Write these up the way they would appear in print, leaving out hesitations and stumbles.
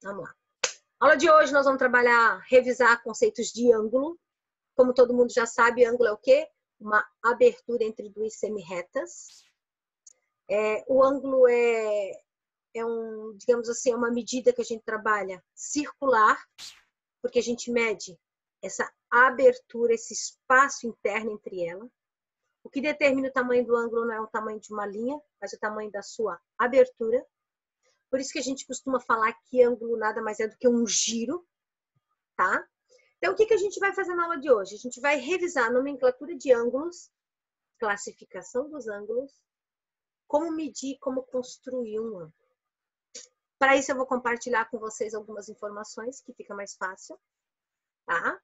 Vamos lá. Aula de hoje nós vamos revisar conceitos de ângulo. Como todo mundo já sabe, ângulo é o quê? Uma abertura entre duas semi-retas. O ângulo digamos assim, uma medida que a gente trabalha circular, porque a gente mede essa abertura, esse espaço interno entre ela. O que determina o tamanho do ângulo não é o tamanho de uma linha, mas o tamanho da sua abertura. Por isso que a gente costuma falar que ângulo nada mais é do que um giro, tá? Então, o que a gente vai fazer na aula de hoje? A gente vai revisar a nomenclatura de ângulos, classificação dos ângulos, como medir, como construir um ângulo. Para isso, eu vou compartilhar com vocês algumas informações, que fica mais fácil, tá?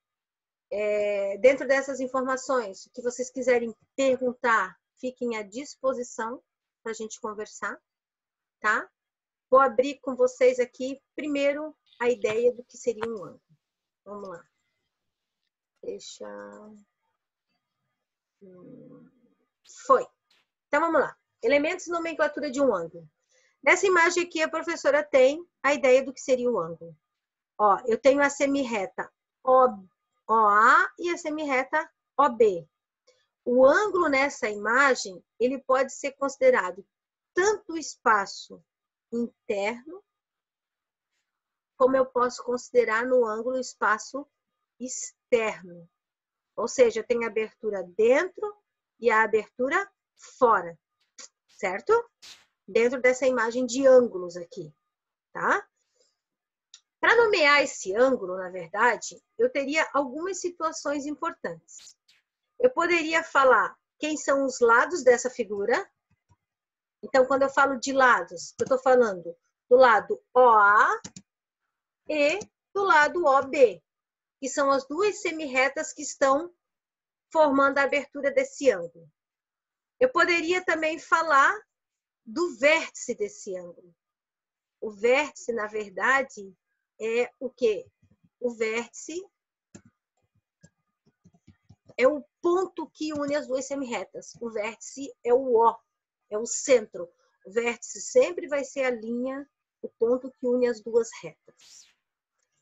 Dentro dessas informações, o que vocês quiserem perguntar, fiquem à disposição para a gente conversar, tá? Vou abrir com vocês aqui, primeiro, a ideia do que seria um ângulo. Vamos lá. Foi. Então, vamos lá. Elementos e nomenclatura de um ângulo. Nessa imagem aqui, a professora tem a ideia do que seria o ângulo. Ó, eu tenho a semirreta OA e a semirreta OB. O ângulo nessa imagem, ele pode ser considerado tanto o espaço interno, como eu posso considerar no ângulo o espaço externo. Ou seja, tem a abertura dentro e a abertura fora, certo? Dentro dessa imagem de ângulos aqui, tá? Para nomear esse ângulo, na verdade, eu teria algumas situações importantes. Eu poderia falar quem são os lados dessa figura. Então, quando eu falo de lados, eu estou falando do lado OA e do lado OB, que são as duas semirretas que estão formando a abertura desse ângulo. Eu poderia também falar do vértice desse ângulo. O vértice, na verdade, é o quê? O vértice é o ponto que une as duas semirretas. O vértice é o O, é o centro. O vértice sempre vai ser a linha, o ponto que une as duas retas.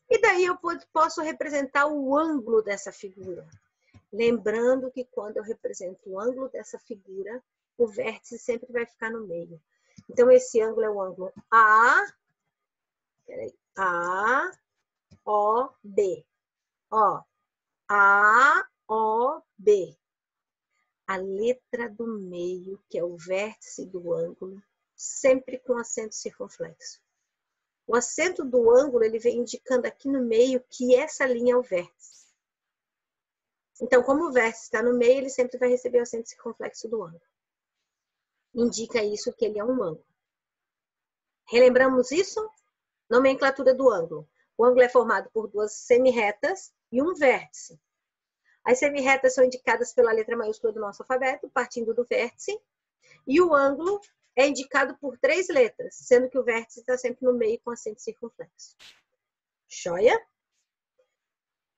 E daí eu posso representar o ângulo dessa figura. Lembrando que quando eu represento o ângulo dessa figura, o vértice sempre vai ficar no meio. Então, esse ângulo é o ângulo AOB. Ó, AOB. A letra do meio, que é o vértice do ângulo, sempre com acento circunflexo. O acento do ângulo, ele vem indicando aqui no meio que essa linha é o vértice. Então, como o vértice está no meio, ele sempre vai receber o acento circunflexo do ângulo. Indica isso que ele é um ângulo. Relembramos isso? Nomenclatura do ângulo. O ângulo é formado por duas semirretas e um vértice. As semirretas são indicadas pela letra maiúscula do nosso alfabeto, partindo do vértice. E o ângulo é indicado por 3 letras, sendo que o vértice está sempre no meio com acento circunflexo. Joia?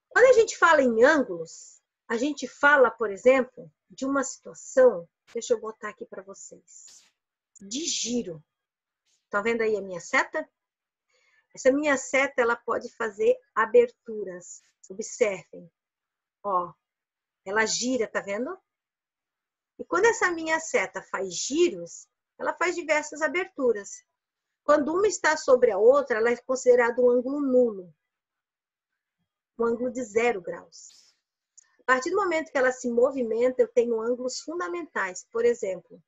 Quando a gente fala em ângulos, a gente fala, por exemplo, de uma situação, deixa eu botar aqui para vocês, de giro. Estão vendo aí a minha seta? Essa minha seta, ela pode fazer aberturas. Observem. Ó, ela gira, tá vendo? E quando essa minha seta faz giros, ela faz diversas aberturas. Quando uma está sobre a outra, ela é considerada um ângulo nulo. Um ângulo de 0 graus. A partir do momento que ela se movimenta, eu tenho ângulos fundamentais. Por exemplo,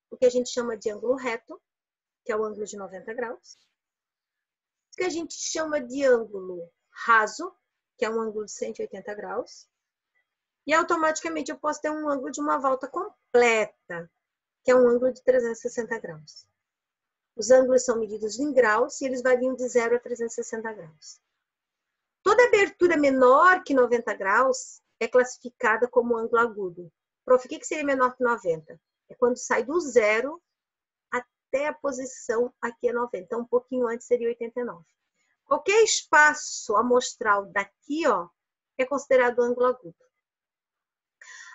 o que a gente chama de ângulo reto, que é o ângulo de 90 graus. O que a gente chama de ângulo raso, que é um ângulo de 180 graus. E automaticamente eu posso ter um ângulo de uma volta completa, que é um ângulo de 360 graus. Os ângulos são medidos em graus e eles variam de 0 a 360 graus. Toda abertura menor que 90 graus é classificada como ângulo agudo. Prof, o que seria menor que 90? É quando sai do 0 até a posição aqui é 90. Então, um pouquinho antes seria 89. Qualquer espaço amostral daqui, ó, é considerado ângulo agudo.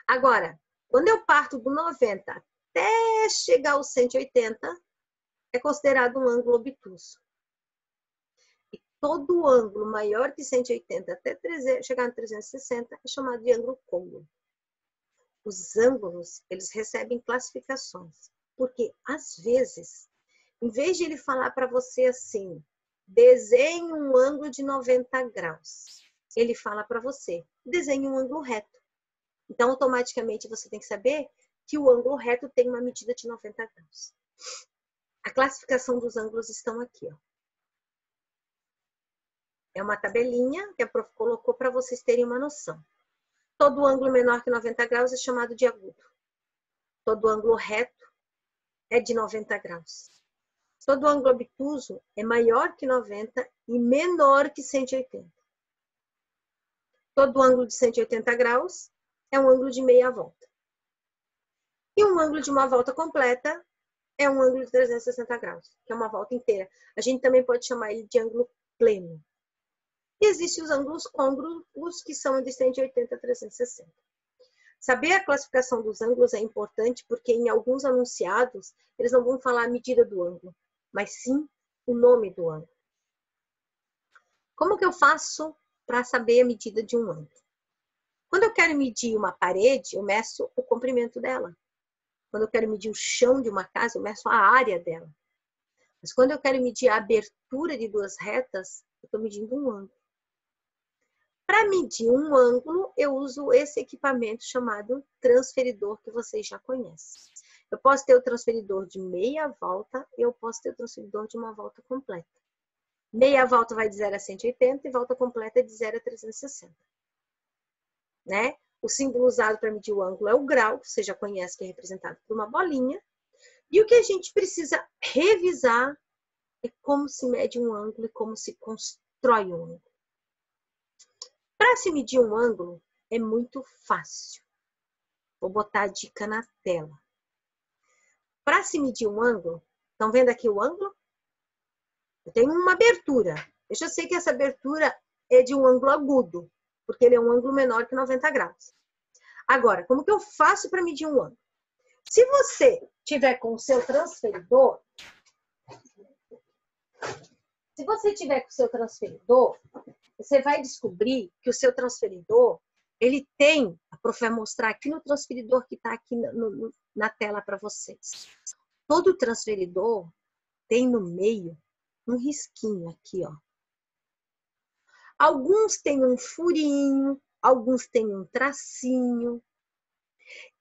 Agora, quando eu parto do 90 até chegar ao 180, é considerado um ângulo obtuso. E todo ângulo maior que 180 até chegar no 360 é chamado de ângulo côncavo. Os ângulos, eles recebem classificações. Porque, às vezes, em vez de ele falar para você assim, desenhe um ângulo de 90 graus, ele fala para você, desenhe um ângulo reto. Então, automaticamente, você tem que saber que o ângulo reto tem uma medida de 90 graus. A classificação dos ângulos estão aqui, ó. É uma tabelinha que a prof colocou para vocês terem uma noção. Todo ângulo menor que 90 graus é chamado de agudo. Todo ângulo reto é de 90 graus. Todo ângulo obtuso é maior que 90 e menor que 180. Todo ângulo de 180 graus é um ângulo de meia volta. E um ângulo de uma volta completa é um ângulo de 360 graus, que é uma volta inteira. A gente também pode chamar ele de ângulo pleno. E existem os ângulos côncavos, que são de 180 a 360. Saber a classificação dos ângulos é importante porque em alguns anunciados eles não vão falar a medida do ângulo, mas sim o nome do ângulo. Como que eu faço para saber a medida de um ângulo? Quando eu quero medir uma parede, eu meço o comprimento dela. Quando eu quero medir o chão de uma casa, eu meço a área dela. Mas quando eu quero medir a abertura de duas retas, eu estou medindo um ângulo. Para medir um ângulo, eu uso esse equipamento chamado transferidor, que vocês já conhecem. Eu posso ter o transferidor de meia volta e eu posso ter o transferidor de uma volta completa. Meia volta vai de 0 a 180 e volta completa de 0 a 360. Né? O símbolo usado para medir o ângulo é o grau, que você já conhece, que é representado por uma bolinha. E o que a gente precisa revisar é como se mede um ângulo e como se constrói um ângulo. Para se medir um ângulo, é muito fácil. Vou botar a dica na tela. Para se medir um ângulo, estão vendo aqui o ângulo? Eu tenho uma abertura. Eu já sei que essa abertura é de um ângulo agudo, porque ele é um ângulo menor que 90 graus. Agora, como que eu faço para medir um ângulo? Se você tiver com o seu transferidor, você vai descobrir que o seu transferidor, ele tem, a prof vai mostrar aqui no transferidor que está aqui na tela para vocês. Todo transferidor tem no meio um risquinho aqui, ó. Alguns têm um furinho, alguns têm um tracinho.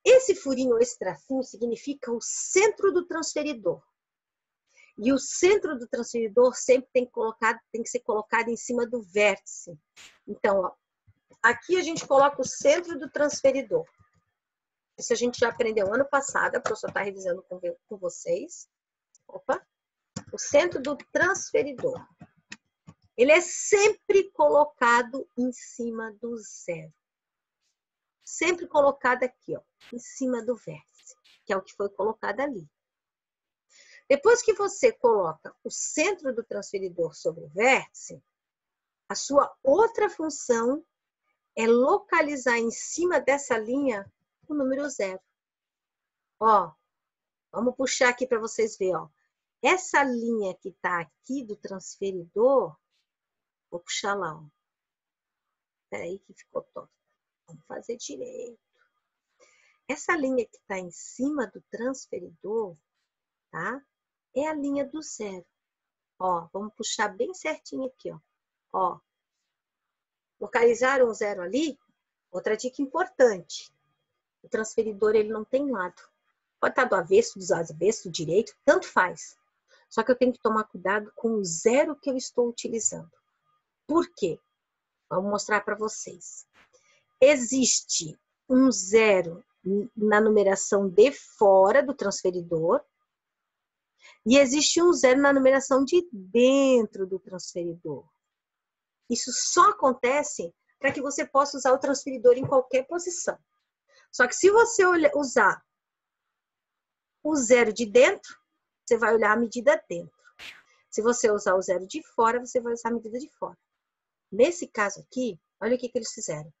Esse furinho ou esse tracinho significa o centro do transferidor. E o centro do transferidor sempre tem que ser colocado em cima do vértice. Então, ó, aqui a gente coloca o centro do transferidor. Isso a gente já aprendeu ano passado, a professora está revisando com vocês. Opa! O centro do transferidor. Ele é sempre colocado em cima do zero. Sempre colocado aqui, ó, em cima do vértice, que é o que foi colocado ali. Depois que você coloca o centro do transferidor sobre o vértice, a sua outra função é localizar em cima dessa linha o número 0. Ó, vamos puxar aqui para vocês verem, ó. Essa linha que está aqui do transferidor, vou puxar lá, ó. Peraí que ficou torta. Vamos fazer direito. Essa linha que está em cima do transferidor, tá? É a linha do 0. Ó, vamos puxar bem certinho aqui, ó. Ó, localizaram o 0 ali? Outra dica importante. O transferidor, ele não tem lado. Pode estar do avesso, do direito, tanto faz. Só que eu tenho que tomar cuidado com o 0 que eu estou utilizando. Por quê? Vou mostrar para vocês. Existe um 0 na numeração de fora do transferidor e existe um 0 na numeração de dentro do transferidor. Isso só acontece para que você possa usar o transferidor em qualquer posição. Só que se você usar o 0 de dentro, você vai olhar a medida dentro. Se você usar o 0 de fora, você vai usar a medida de fora. Nesse caso aqui, olha o que eles fizeram.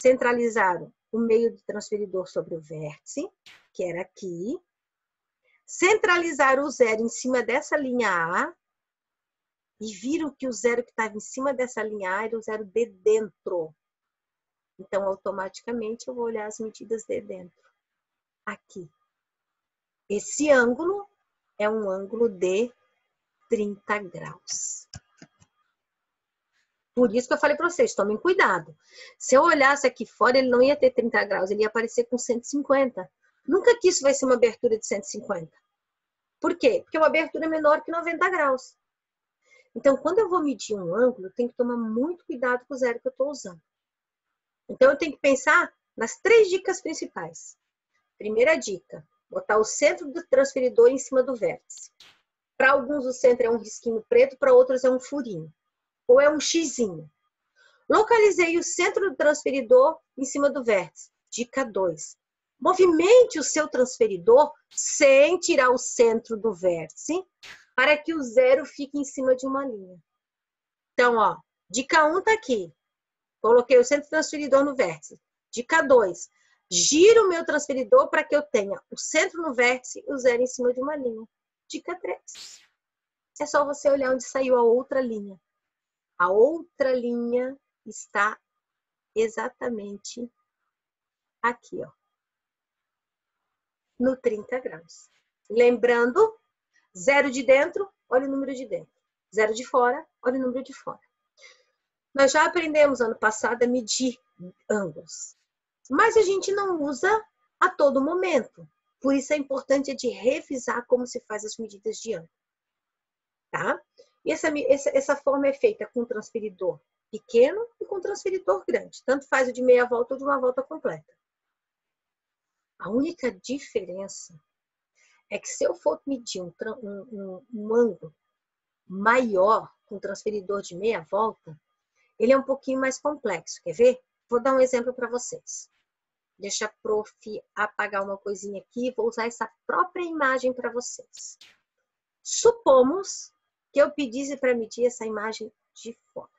Centralizaram o meio do transferidor sobre o vértice, que era aqui. Centralizaram o 0 em cima dessa linha A. e viram que o zero que estava em cima dessa linha A era o zero de dentro. Então, automaticamente, eu vou olhar as medidas de dentro. Aqui. Esse ângulo é um ângulo de 30 graus. Por isso que eu falei para vocês, tomem cuidado. Se eu olhasse aqui fora, ele não ia ter 30 graus, ele ia aparecer com 150. Nunca que isso vai ser uma abertura de 150. Por quê? Porque uma abertura é menor que 90 graus. Então, quando eu vou medir um ângulo, eu tenho que tomar muito cuidado com o zero que eu estou usando. Então, eu tenho que pensar nas 3 dicas principais. Primeira dica, botar o centro do transferidor em cima do vértice. Para alguns, o centro é um risquinho preto, para outros é um furinho. Ou é um xizinho. Localizei o centro do transferidor em cima do vértice. Dica 2. Movimente o seu transferidor sem tirar o centro do vértice, para que o zero fique em cima de uma linha. Então, ó, dica 1 está aqui. Coloquei o centro do transferidor no vértice. Dica 2. Giro o meu transferidor para que eu tenha o centro no vértice e o zero em cima de uma linha. Dica 3. É só você olhar onde saiu a outra linha. A outra linha está exatamente aqui, ó. No 30 graus. Lembrando, zero de dentro, olha o número de dentro. Zero de fora, olha o número de fora. Nós já aprendemos ano passado a medir ângulos. Mas a gente não usa a todo momento. Por isso é importante de revisar como se faz as medidas de ângulo. Tá? E essa forma é feita com transferidor pequeno e com transferidor grande. Tanto faz o de meia volta ou de uma volta completa. A única diferença é que se eu for medir um ângulo maior com transferidor de meia volta, ele é um pouquinho mais complexo. Quer ver? Vou dar um exemplo para vocês. Deixa a prof apagar uma coisinha aqui. Vou usar essa própria imagem para vocês. Supomos que eu pedisse para medir essa imagem de fora.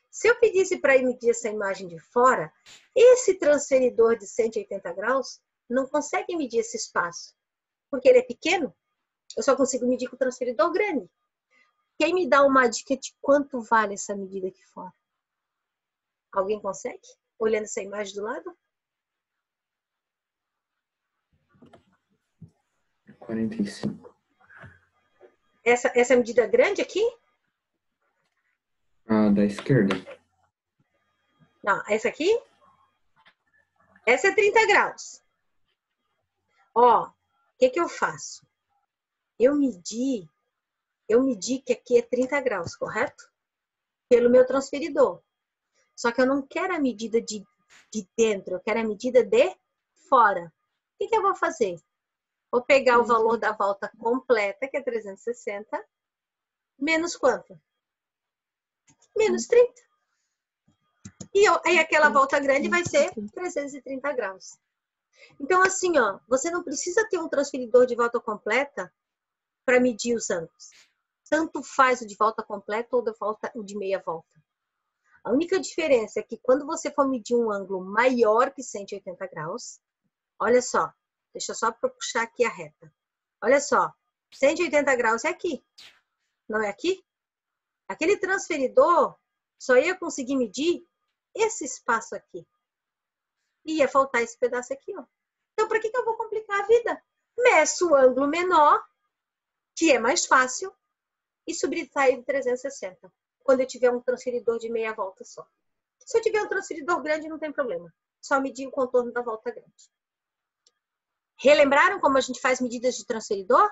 Se eu pedisse para medir essa imagem de fora, esse transferidor de 180 graus não consegue medir esse espaço, porque ele é pequeno. Eu só consigo medir com o transferidor grande. Quem me dá uma dica de quanto vale essa medida aqui fora? Alguém consegue? Olhando essa imagem do lado? 45. Essa medida grande aqui? Ah, da esquerda. Não, essa aqui? Essa é 30 graus. Ó, o que eu faço? Eu medi que aqui é 30 graus, correto? Pelo meu transferidor. Só que eu não quero a medida de dentro, eu quero a medida de fora. O que eu vou fazer? Vou pegar o valor da volta completa, que é 360, menos quanto? Menos 30. E aí aquela volta grande vai ser 330 graus. Então, assim, ó, você não precisa ter um transferidor de volta completa para medir os ângulos. Tanto faz o de volta completa ou o de meia volta. A única diferença é que quando você for medir um ângulo maior que 180 graus, olha só, deixa só para puxar aqui a reta. Olha só, 180 graus é aqui, não é aqui? Aquele transferidor só ia conseguir medir esse espaço aqui. Ia faltar esse pedaço aqui, ó. Então, para que eu vou complicar a vida? Meço o ângulo menor, que é mais fácil, e subtrai de 360, quando eu tiver um transferidor de meia volta só. Se eu tiver um transferidor grande, não tem problema. Só medir o contorno da volta grande. Relembraram como a gente faz medidas de transferidor?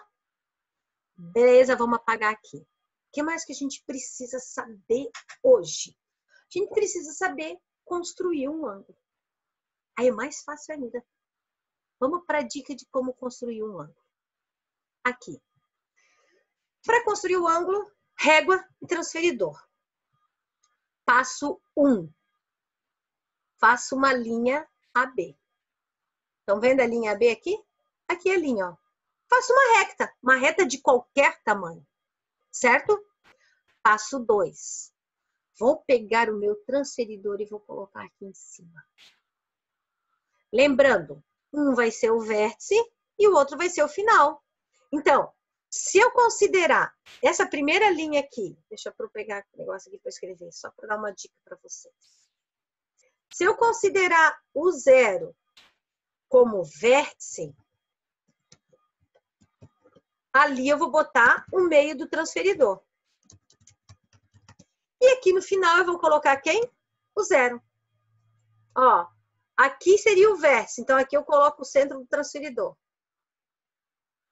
Beleza, vamos apagar aqui. O que mais que a gente precisa saber hoje? A gente precisa saber construir um ângulo. Aí é mais fácil ainda. Vamos para a dica de como construir um ângulo. Aqui. Para construir o ângulo, régua e transferidor. Passo 1. Faço uma linha AB. Estão vendo a linha AB aqui? Aqui é a linha, ó. Faço uma reta de qualquer tamanho, certo? Passo 2. Vou pegar o meu transferidor e vou colocar aqui em cima. Lembrando, um vai ser o vértice e o outro vai ser o final. Então, Se eu considerar essa primeira linha aqui, deixa eu pegar o negócio aqui para escrever, só para dar uma dica para vocês. Se eu considerar o 0 como vértice, ali eu vou botar o meio do transferidor. E aqui no final eu vou colocar quem? O 0. Ó, aqui seria o vértice, então aqui eu coloco o centro do transferidor.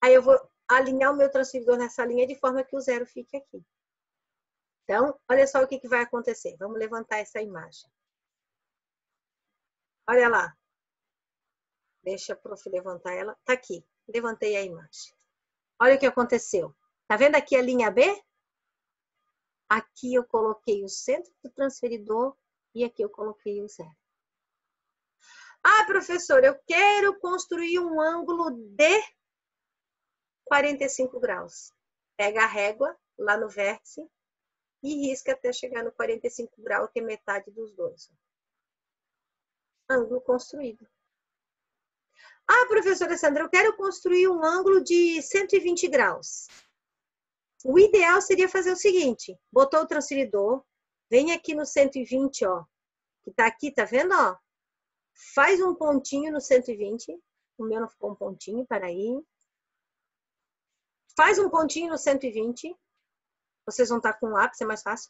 Aí eu vou alinhar o meu transferidor nessa linha de forma que o 0 fique aqui. Então, olha só o que vai acontecer. Vamos levantar essa imagem. Olha lá. Deixa a prof levantar ela. Tá aqui. Levantei a imagem. Olha o que aconteceu. Tá vendo aqui a linha B? Aqui eu coloquei o centro do transferidor e aqui eu coloquei o 0. Ah, professor, eu quero construir um ângulo de 45 graus. Pega a régua lá no vértice e risca até chegar no 45 graus, que é metade dos dois. Ângulo construído. Ah, professora Sandra, eu quero construir um ângulo de 120 graus. O ideal seria fazer o seguinte, botou o transferidor, vem aqui no 120, ó, que tá aqui, tá vendo, ó? Faz um pontinho no 120, o meu não ficou um pontinho, peraí. Faz um pontinho no 120, vocês vão estar com lápis, é mais fácil.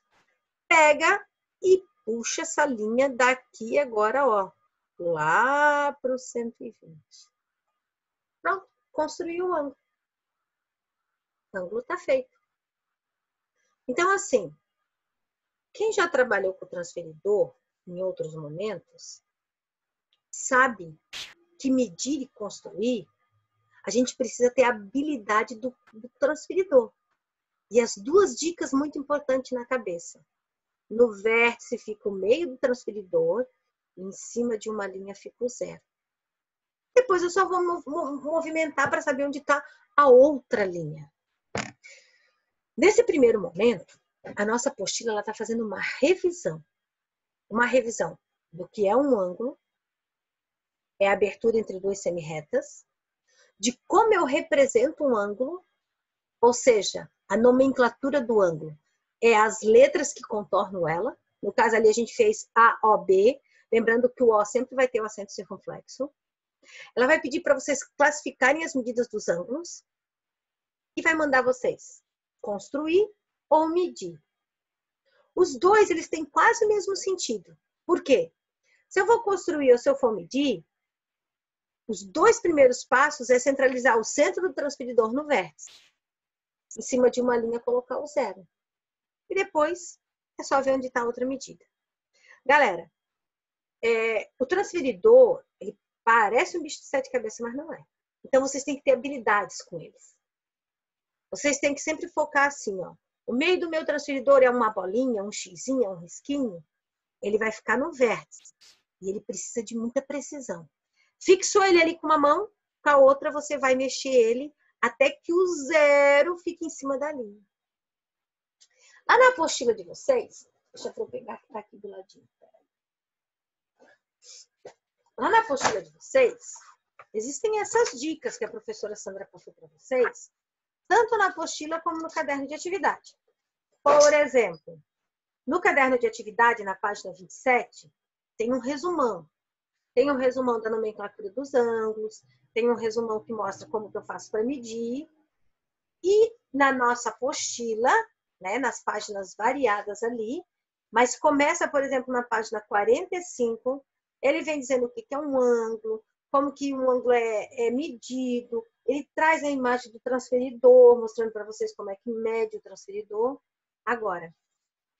Pega e puxa essa linha daqui agora, ó, lá pro 120. Pronto, construiu o ângulo. O ângulo tá feito. Então, assim, quem já trabalhou com transferidor em outros momentos, sabe que medir e construir, a gente precisa ter a habilidade do transferidor. E as duas dicas muito importantes na cabeça. No vértice fica o meio do transferidor, e em cima de uma linha fica o 0. Depois eu só vou movimentar para saber onde está a outra linha. Nesse primeiro momento, a nossa apostila está fazendo uma revisão. Uma revisão do que é um ângulo, é a abertura entre duas semirretas, de como eu represento um ângulo, ou seja, a nomenclatura do ângulo é as letras que contornam ela. No caso ali a gente fez AOB, lembrando que o O sempre vai ter o acento circunflexo. Ela vai pedir para vocês classificarem as medidas dos ângulos e vai mandar vocês construir ou medir. Os dois, eles têm quase o mesmo sentido. Por quê? Se eu vou construir ou se eu for medir, os dois primeiros passos é centralizar o centro do transferidor no vértice. Em cima de uma linha, colocar o 0. E depois, é só ver onde está a outra medida. Galera, o transferidor, ele parece um bicho de 7 cabeças, mas não é. Então, vocês têm que ter habilidades com eles. Vocês têm que sempre focar assim, ó. O meio do meu transferidor é uma bolinha, um xizinho, um risquinho. Ele vai ficar no vértice. E ele precisa de muita precisão. Fixou ele ali com uma mão, com a outra você vai mexer ele até que o 0 fique em cima da linha. Lá na apostila de vocês, deixa eu pegar que tá aqui do ladinho. Lá na apostila de vocês, existem essas dicas que a professora Sandra passou para vocês, tanto na apostila como no caderno de atividade. Por exemplo, no caderno de atividade, na página 27, tem um resumão. Tem um resumão da nomenclatura dos ângulos, tem um resumão que mostra como que eu faço para medir. E na nossa apostila, né, nas páginas variadas ali, mas começa, por exemplo, na página 45, ele vem dizendo o que é um ângulo, como que um ângulo é medido, ele traz a imagem do transferidor, mostrando para vocês como é que mede o transferidor. Agora,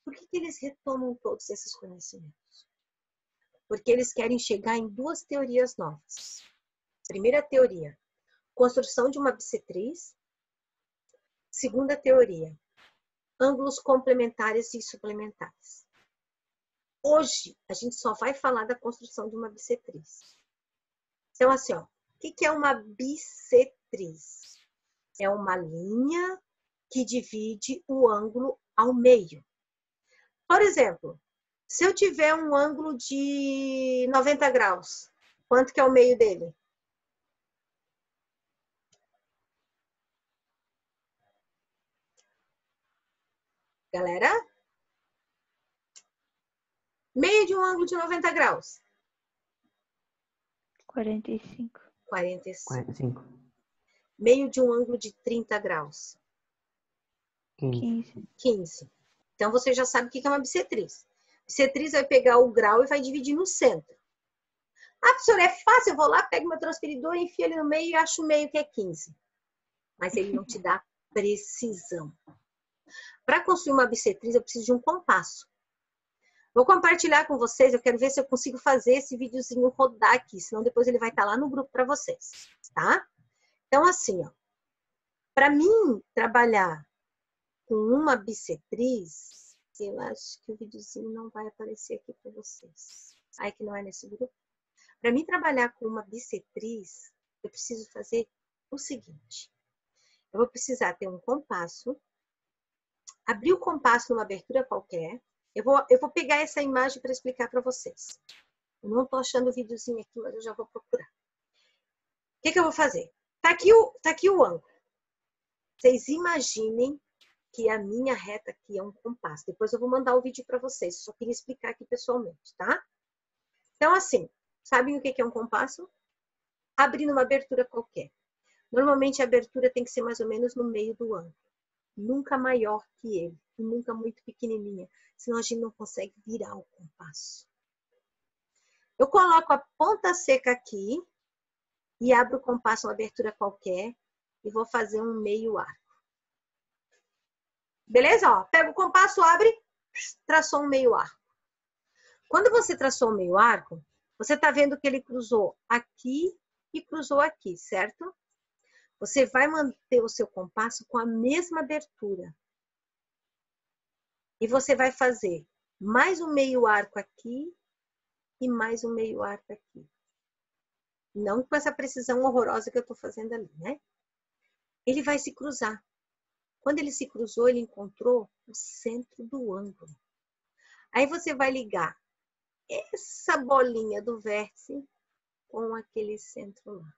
por que eles retomam todos esses conhecimentos? Porque eles querem chegar em duas teorias novas. Primeira teoria, construção de uma bissetriz. Segunda teoria, ângulos complementares e suplementares. Hoje, a gente só vai falar da construção de uma bissetriz. Então, assim, ó, o que é uma bissetriz? É uma linha que divide o ângulo ao meio. Por exemplo, se eu tiver um ângulo de 90 graus, quanto que é o meio dele? Galera? Meio de um ângulo de 90 graus. 45. 45. 45. Meio de um ângulo de 30 graus. 15. 15. Então, você já sabe o que é uma bissetriz. Bissetriz vai pegar o grau e vai dividir no centro. Ah, professora, é fácil. Eu vou lá, pego meu transferidor, enfio ele no meio e acho o meio que é 15. Mas ele não te dá precisão. Para construir uma bissetriz, eu preciso de um compasso. Vou compartilhar com vocês, eu quero ver se eu consigo fazer esse videozinho rodar aqui, senão depois ele vai estar lá no grupo para vocês, tá? Então, assim, ó, para mim trabalhar com uma bissetriz, eu acho que o videozinho não vai aparecer aqui para vocês. Ai, que não é nesse grupo. Para mim trabalhar com uma bissetriz, eu preciso fazer o seguinte. Eu vou precisar ter um compasso, abrir o compasso numa abertura qualquer. Eu vou pegar essa imagem para explicar para vocês. Eu não estou achando o videozinho aqui, mas eu já vou procurar. O que eu vou fazer? Tá aqui o ângulo. Vocês imaginem que a minha reta aqui é um compasso. Depois eu vou mandar o vídeo para vocês. Só queria explicar aqui pessoalmente, tá? Então, assim, sabem o que é um compasso? Abrir numa abertura qualquer. Normalmente a abertura tem que ser mais ou menos no meio do ângulo. Nunca maior que ele. E nunca muito pequenininha. Senão a gente não consegue virar o compasso. Eu coloco a ponta seca aqui e abro o compasso, uma abertura qualquer, e vou fazer um meio arco. Beleza? Ó, pega o compasso, abre, traçou um meio arco. Quando você traçou um meio arco, você está vendo que ele cruzou aqui e cruzou aqui, certo? Você vai manter o seu compasso com a mesma abertura. E você vai fazer mais um meio arco aqui e mais um meio arco aqui. Não com essa precisão horrorosa que eu estou fazendo ali, né? Ele vai se cruzar. Quando ele se cruzou, ele encontrou o centro do ângulo. Aí você vai ligar essa bolinha do vértice com aquele centro lá.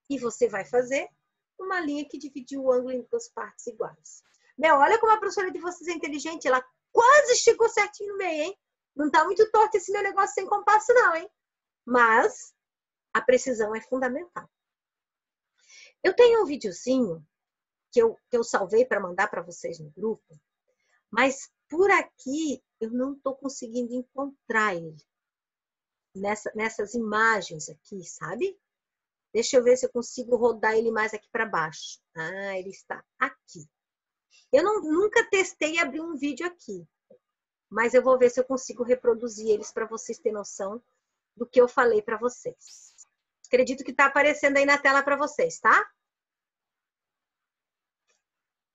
E você vai fazer uma linha que dividiu o ângulo em duas partes iguais. Meu, olha como a professora de vocês é inteligente. Ela quase chegou certinho no meio, hein? Não tá muito torto esse meu negócio sem compasso, não, hein? Mas a precisão é fundamental. Eu tenho um videozinho que eu salvei para mandar para vocês no grupo, mas por aqui eu não estou conseguindo encontrar ele. Nessas imagens aqui, sabe? Deixa eu ver se eu consigo rodar ele mais aqui para baixo. Ah, ele está aqui. Eu nunca testei abrir um vídeo aqui, mas eu vou ver se eu consigo reproduzir eles para vocês terem noção do que eu falei para vocês. Acredito que está aparecendo aí na tela para vocês, tá?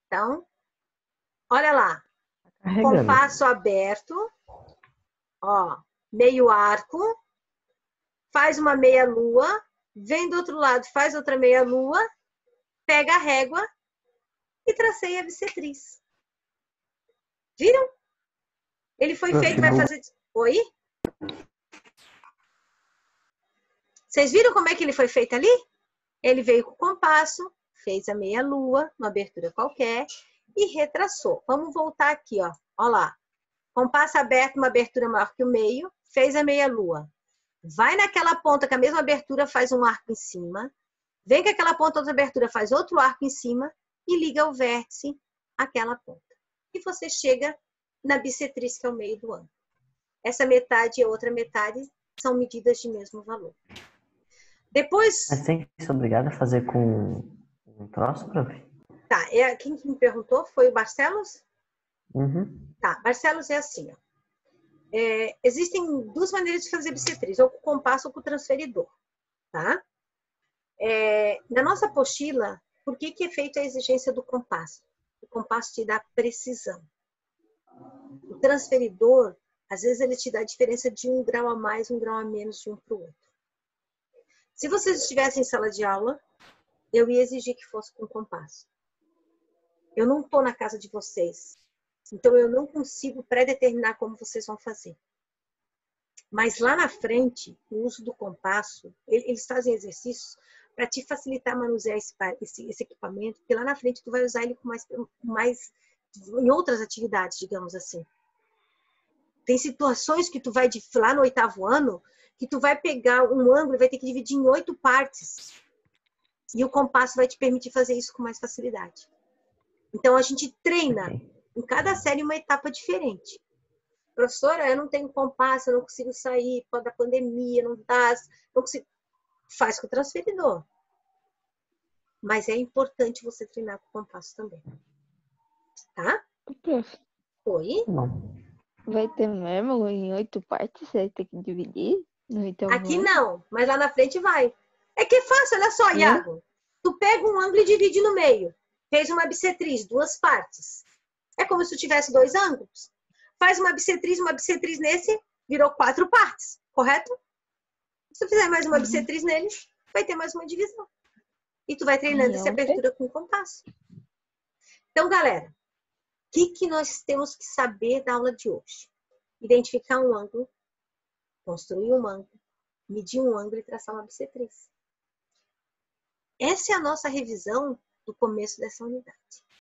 Então, olha lá. Compasso aberto, ó, meio arco, faz uma meia lua, vem do outro lado, faz outra meia lua, pega a régua e tracei a bissetriz. Viram? Ele foi feito, vai fazer... Oi? Vocês viram como é que ele foi feito ali? Ele veio com o compasso, fez a meia lua, uma abertura qualquer, e retraçou. Vamos voltar aqui, ó. Ó lá. Compasso aberto, uma abertura maior que o meio, fez a meia lua. Vai naquela ponta com a mesma abertura, faz um arco em cima. Vem com aquela ponta, outra abertura, faz outro arco em cima e liga o vértice àquela ponta. E você chega na bissetriz, que é o meio do ângulo. Essa metade e a outra metade são medidas de mesmo valor. Depois... Mas tem que ser obrigado a fazer com um troço, prof? Tá, quem me perguntou foi o Barcelos? Uhum. Tá, Barcelos é assim, ó. Existem duas maneiras de fazer bissetriz, ou com o compasso ou com o transferidor, tá? Na nossa apostila, por que é feita a exigência do compasso? O compasso te dá precisão. O transferidor, às vezes, ele te dá a diferença de 1 grau a mais, 1 grau a menos de um para o outro. Se vocês estivessem em sala de aula, eu ia exigir que fosse com compasso. Eu não estou na casa de vocês, então eu não consigo pré-determinar como vocês vão fazer. Mas lá na frente, o uso do compasso, eles fazem exercícios para te facilitar manusear esse equipamento, porque lá na frente tu vai usar ele com mais em outras atividades, digamos assim. Tem situações que tu vai lá no 8º ano, que tu vai pegar um ângulo e vai ter que dividir em 8 partes. E o compasso vai te permitir fazer isso com mais facilidade. Então, a gente treina em cada série uma etapa diferente. Professora, eu não tenho compasso, eu não consigo sair por causa da pandemia, não consigo. Faz com o transferidor. Mas é importante você treinar com o compasso também. Tá? Prof, Oi? Não. vai ter mesmo em 8 partes? Você vai ter que dividir no 8º Aqui ano? não, mas lá na frente vai. É que é fácil, olha só, Iago. Tu pega um ângulo e divide no meio. Fez uma bissetriz, 2 partes. É como se tu tivesse 2 ângulos. Faz uma bissetriz nesse, virou 4 partes, correto? Se tu fizer mais uma bissetriz nele, vai ter mais uma divisão. E tu vai treinando essa abertura com o compasso. Então, galera, o que nós temos que saber da aula de hoje? Identificar um ângulo, construir um ângulo, medir um ângulo e traçar uma bissetriz. Essa é a nossa revisão do começo dessa unidade.